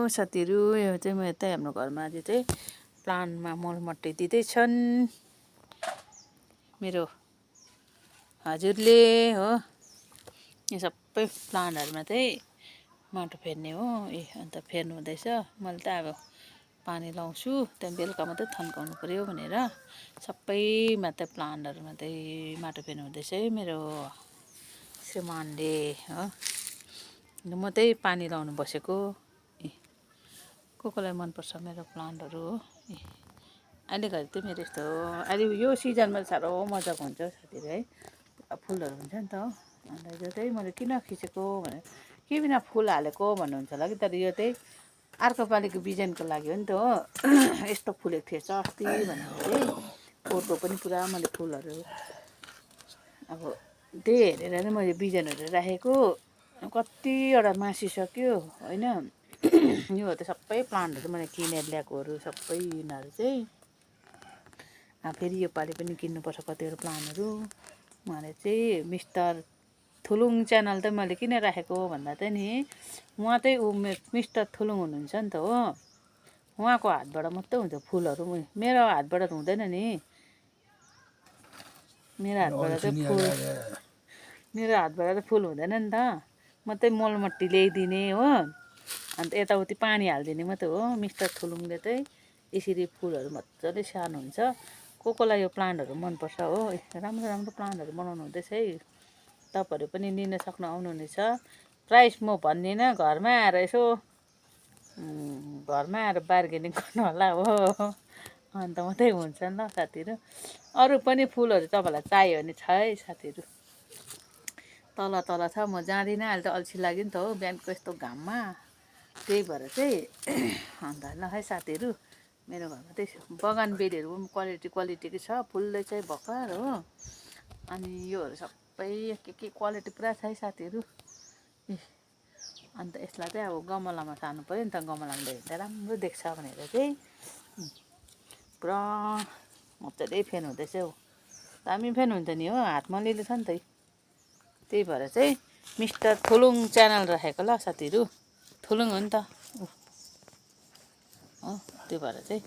साथीहरू यो चाहिँ म यतै हाम्रो घरमा आज चाहिँ प्लान्टमा मलमट्टी दिँदैछन् मेरो हजुरले हो। यो सबै प्लान्टहरुमा चाहिँ माटो फेर्ने हो। अन्त फेर्नु हुँदैछ। मैले त अब पानी लाउँछु त्यहाँ बेलुका मात्रै थन्काउनु पर्यो भनेर सबैमा त प्लान्टहरुमा चाहिँ माटो फेर्नु हुँदैछ है मेरो श्रीमानले हो। म चाहिँ पानी लाउनु बसेको। कोलाई मनपर्छ मेरो प्लान्टहरु हो। अहिले घरि चाहिँ मेरो यस्तो अहिले यो सिजनमा साह्रो मजाको हुन्छ साथीहरु है। फुलहरु हुन्छ नि त। अन्त यो चाहिँ मैले किन खिचेको भने के बिना फुल हालेको भन्नुहुन्छ होला कि तर यो चाहिँ अर्को पालिको बिजनको लागि हो नि त हो। यस्तो फुलेको थिएछ अस्ति भनेर चाहिँ पोटो पनि पुरा मैले फुलहरु अब त्यही हेरेर नै मैले बिजनहरु राखेको। कतिवटा मासिसक्यो हैन। यो त सबै प्लान्टहरु मैले किनेर ल्याएकोहरु सबै यिनीहरु चाहिँ फेरि यो पालि पनि किन्नुपर्छ कतिवटा प्लान्टहरु। उहाँले चाहिँ मिस्टर थुलुङ च्यानल चाहिँ मैले किन राखेको भन्दा चाहिँ नि उहाँ चाहिँ मिस्टर थुलुङ हुनुहुन्छ नि त हो। उहाँको हातबाट मात्रै हुन्छ फुलहरु। मेरो हातबाट त हुँदैन नि। मेरो हातबाट त फुल हुँदैन नि त। म चाहिँ मलमट्टी ल्याइदिने हो। अन्त यताउति पानी हाल्दिने मात्रै हो। मिस्टर थुलुङले चाहिँ यसरी फुलहरु मजाले स्याहार्नुहुन्छ। कोलाई यो प्लान्टहरु मनपर्छ हो। राम्रो राम्रो प्लान्टहरु बनाउनु हुँदैछ है। तपाईहरु पनि लिन सक्न आउनुहुनेछ। प्राइस म भन्दिन घरमा आएर यसो घरमा आएर बार्गेनिङ गर्नु होला हो। अन्त मात्रै हुन्छ नि ल साथीहरु। अरु पनि फुलहरु तपाईलाई चाहियो भने छ है साथीहरु। तल तल छ म जाँदिन अहिले त अल्छी लाग्यो नि त हो बिहानको यस्तो घाममा। त्यही भएर चाहिँ अन्त ल है साथीहरु मेरो घरमा चाहिँ बगानबेलीहरु पनि क्वालिटीकै छ। फुल्दै चाहिँ भर्खर हो। अनि योहरु सबै के क्वालिटी पुरा छ है साथीहरु। अन्त यसलाई चाहिँ अब गमलामा सार्नु पर्यो नि त। गमलामा देख्दा राम्रो देख्छ भनेर चाहिँ पुरा मजाले फेर्नु हुँदैछ हौ। दामी फेर्नुहुन्छ नि हो। हातमा लिलो छ नि त। त्यही भएर चाहिँ मिस्टर थुलुङ च्यानल राखेको ल साथीहरु। थुलुङ हो नि त हो। त्यो भएर चाहिँ